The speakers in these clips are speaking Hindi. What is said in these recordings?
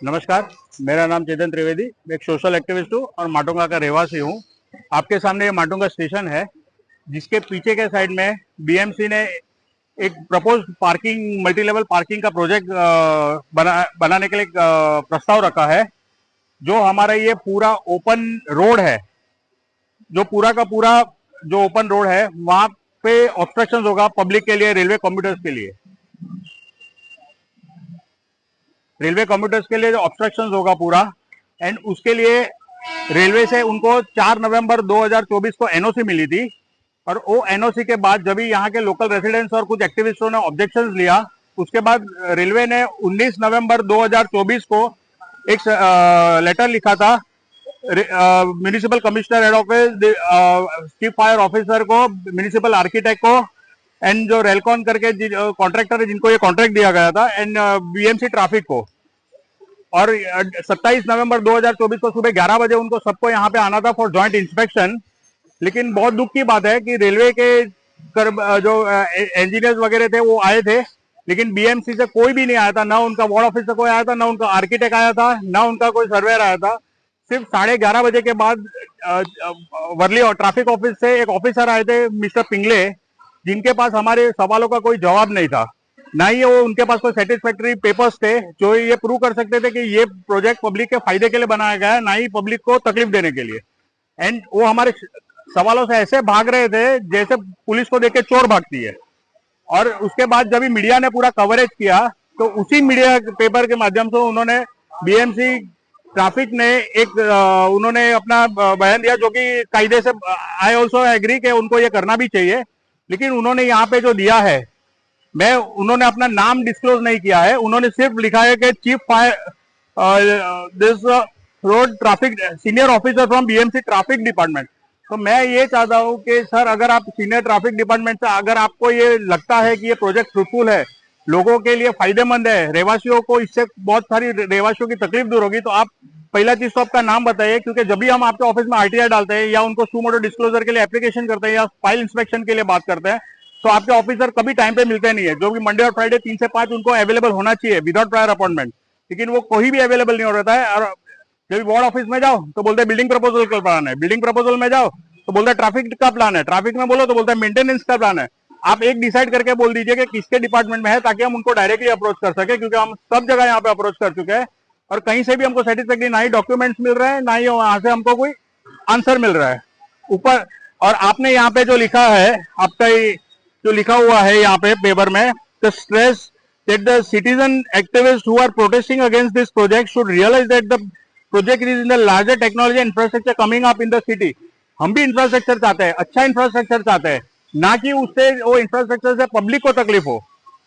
नमस्कार, मेरा नाम चेतन त्रिवेदी। मैं एक सोशल एक्टिविस्ट हूँ और माटुंगा का रहवासी हूँ। आपके सामने ये माटुंगा स्टेशन है, जिसके पीछे के साइड में बीएमसी ने एक propose parking multi level parking का प्रोजेक्ट बनाने के लिए प्रस्ताव रखा है। जो हमारा ये पूरा ओपन रोड है, जो पूरा का पूरा जो ओपन रोड है, वहां पे ऑब्स्ट्रक्शन होगा पब्लिक के लिए, रेलवे कम्यूटर्स के लिए। रेलवे कम्यूटर्स के लिए जो ऑब्स्ट्रक्शन होगा पूरा, एंड उसके लिए रेलवे से उनको 4 नवंबर 2024 को एनओसी मिली थी। और वो एनओसी के बाद जब यहाँ के लोकल रेसिडेंट्स और कुछ एक्टिविस्टों ने ऑब्जेक्शंस लिया, उसके बाद रेलवे ने 19 नवंबर 2024 को एक लेटर लिखा था municipal commissioner head office, chief fire officer को, म्यूनिसिपल आर्किटेक्ट को, एंड जो रेलकॉन करके कॉन्ट्रैक्टर है जिनको ये कॉन्ट्रैक्ट दिया गया था, एंड बीएमसी ट्रैफिक को। और 27 नवंबर 2024 को सुबह 11 बजे उनको सबको यहाँ पे आना था फॉर जॉइंट इंस्पेक्शन। लेकिन बहुत दुख की बात है कि रेलवे के जो इंजीनियर्स वगैरह थे वो आए थे, लेकिन बीएमसी से कोई भी नहीं आया था। ना उनका वार्ड ऑफिस से कोई आया था, ना उनका आर्किटेक्ट आया था, ना उनका कोई सर्वेयर आया था। सिर्फ 11:30 बजे के बाद वर्ली और ट्रैफिक ऑफिस से एक ऑफिसर आए थे, मिस्टर पिंगले, जिनके पास हमारे सवालों का कोई जवाब नहीं था। ना ही वो उनके पास कोई सेटिस्फैक्टरी पेपर्स थे जो ये प्रूव कर सकते थे कि ये प्रोजेक्ट पब्लिक के फायदे के लिए बनाया गया है, ना ही पब्लिक को तकलीफ देने के लिए। एंड वो हमारे सवालों से ऐसे भाग रहे थे जैसे पुलिस को देख के चोर भागती है। और उसके बाद जब मीडिया ने पूरा कवरेज किया, तो उसी मीडिया पेपर के माध्यम से उन्होंने बीएमसी ट्रैफिक ने एक उन्होंने अपना बयान दिया, जो कि कायदे से आई ऑल्सो एग्री कि उनको ये करना भी चाहिए। लेकिन उन्होंने यहाँ पे जो दिया है, उन्होंने अपना नाम डिस्क्लोज नहीं किया है। उन्होंने सिर्फ लिखा है कि chief fire this road traffic senior officer from BMC traffic department. तो मैं ये चाहता हूँ कि सर, अगर आप सीनियर ट्रैफिक डिपार्टमेंट से अगर आपको ये लगता है कि ये प्रोजेक्ट फ्रूटफुल है, लोगों के लिए फायदेमंद है, रहवासियों को इससे बहुत सारी रहवासियों की तकलीफ दूर होगी, तो आप पहला चीज तो आपका नाम बताइए। क्योंकि जब भी हम आपके ऑफिस में आरटीआई डालते हैं या उनको सुमोटो डिस्क्लोजर के लिए एप्लीकेशन करते हैं या फाइल इंस्पेक्शन के लिए बात करते हैं, तो आपके ऑफिसर कभी टाइम पे मिलते नहीं है। जो भी मंडे और फ्राइडे 3 से 5 उनको अवेलेबल होना चाहिए विदाउट प्रायर अपॉइंटमेंट, लेकिन वो कोई भी अवेलेबल नहीं हो रहता है। और जब वार्ड ऑफिस में जाओ तो बोलते हैं बिल्डिंग प्रपोजल का प्लान है, बिल्डिंग प्रपोजल में जाओ तो बोलता है ट्रैफिक का प्लान है, ट्रैफिक में बोलो तो बोलता है मेंटेनेंस का प्लान है। आप एक डिसाइड करके बोल दीजिए कि किसके डिपार्टमेंट में है, ताकि हम उनको डायरेक्टली अप्रोच कर सके। क्योंकि हम सब जगह यहाँ पे अप्रोच कर चुके हैं और कहीं से भी हमको सेटिस्फैक्टरी ना ही डॉक्यूमेंट्स मिल रहे हैं, ना ही वहां से हमको कोई आंसर मिल रहा है ऊपर। और आपने यहाँ पे जो लिखा है, आपका जो लिखा हुआ है यहाँ पे पेपर में, the stress that the citizen activists who are protesting against this project should realize that the project is in the larger technology infrastructure coming up in the city। हम भी इंफ्रास्ट्रक्चर चाहते हैं, अच्छा इंफ्रास्ट्रक्चर चाहते हैं, ना कि उससे वो इंफ्रास्ट्रक्चर से पब्लिक को तकलीफ हो।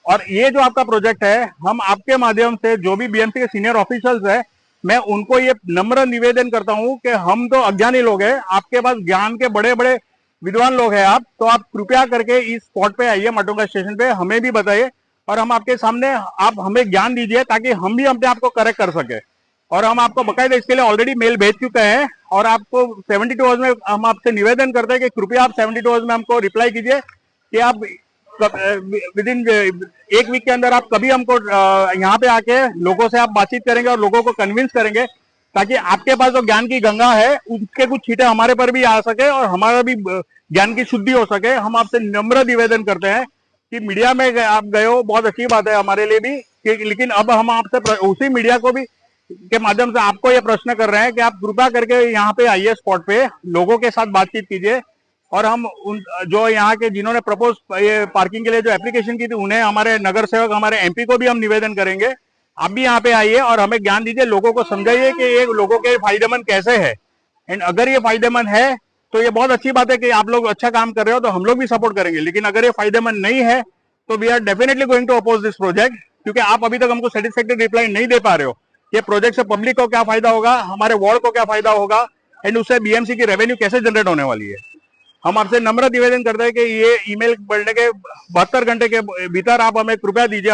और ये जो आपका प्रोजेक्ट है, हम आपके माध्यम से जो भी बीएमसी के सीनियर ऑफिसर्स है, मैं उनको ये नम्र निवेदन करता हूं कि हम तो अज्ञानी लोग हैं, आपके पास ज्ञान के बड़े बड़े विद्वान लोग हैं आप, तो आप कृपया करके इस स्पॉट पे आइए, माटुंगा स्टेशन पे, हमें भी बताइए और हम आपके सामने, आप हमें ज्ञान दीजिए ताकि हम भी अपने आप को करेक्ट कर सके। और हम आपको बकायदा इसके लिए ऑलरेडी मेल भेज चुके हैं और आपको 72 आवर्स में हम आपसे निवेदन करते हैं कि कृपया आप 72 आवर्स में हमको रिप्लाई कीजिए कि आप विद इन 1 वीक के अंदर आप कभी हमको यहाँ पे आके लोगों से आप बातचीत करेंगे और लोगों को कन्विंस करेंगे, ताकि आपके पास जो ज्ञान की गंगा है उसके कुछ छींटे हमारे पर भी आ सके और हमारा भी ज्ञान की शुद्धि हो सके। हम आपसे नम्र निवेदन करते हैं कि मीडिया में आप गए हो, बहुत अच्छी बात है हमारे लिए भी, लेकिन अब हम आपसे उसी मीडिया को भी के माध्यम से आपको ये प्रश्न कर रहे हैं कि आप कृपया करके यहाँ पे आइए, स्पॉट पे लोगों के साथ बातचीत कीजिए। और हम उन जो यहाँ के जिन्होंने प्रपोज ये पार्किंग के लिए जो एप्लीकेशन की थी, उन्हें, हमारे नगर सेवक, हमारे एमपी को भी हम निवेदन करेंगे, आप भी यहाँ पे आइए और हमें ज्ञान दीजिए, लोगों को समझाइए कि ये लोगों के फायदेमंद कैसे है। एंड अगर ये फायदेमंद है तो ये बहुत अच्छी बात है कि आप लोग अच्छा काम कर रहे हो, तो हम लोग भी सपोर्ट करेंगे। लेकिन अगर ये फायदेमंद नहीं है तो we are definitely going to oppose this project, क्योंकि आप अभी तक हमको सेटिस्फैक्टरी रिप्लाई नहीं दे पा रहे हो। ये प्रोजेक्ट से पब्लिक को क्या फायदा होगा, हमारे वार्ड को क्या फायदा होगा, एंड उससे बीएमसी की रेवेन्यू कैसे जनरेट होने वाली है। हम आपसे नम्र निवेदन करते हैं कि ये ईमेल बढ़ने के 72 घंटे के भीतर आप हमें कृपया दीजिए,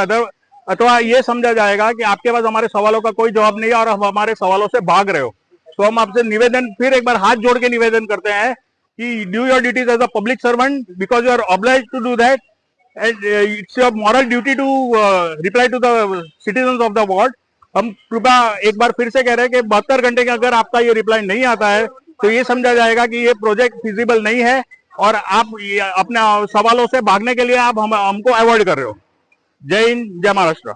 अथवा ये समझा जाएगा कि आपके पास हमारे सवालों का कोई जवाब नहीं है और हम हमारे सवालों से भाग रहे हो। तो हम आपसे निवेदन, फिर एक बार हाथ जोड़ के निवेदन करते हैं कि do your duties as a public servant, because you are obliged to do that, and it's your moral duty to reply to the citizens of the ward, हम कृपया एक बार फिर से कह रहे हैं कि 72 घंटे के अगर आपका ये रिप्लाई नहीं आता है तो ये समझा जाएगा कि ये प्रोजेक्ट फिजिबल नहीं है और आप अपने सवालों से भागने के लिए आप हमको अवॉइड कर रहे हो। जय हिंद, जय महाराष्ट्र।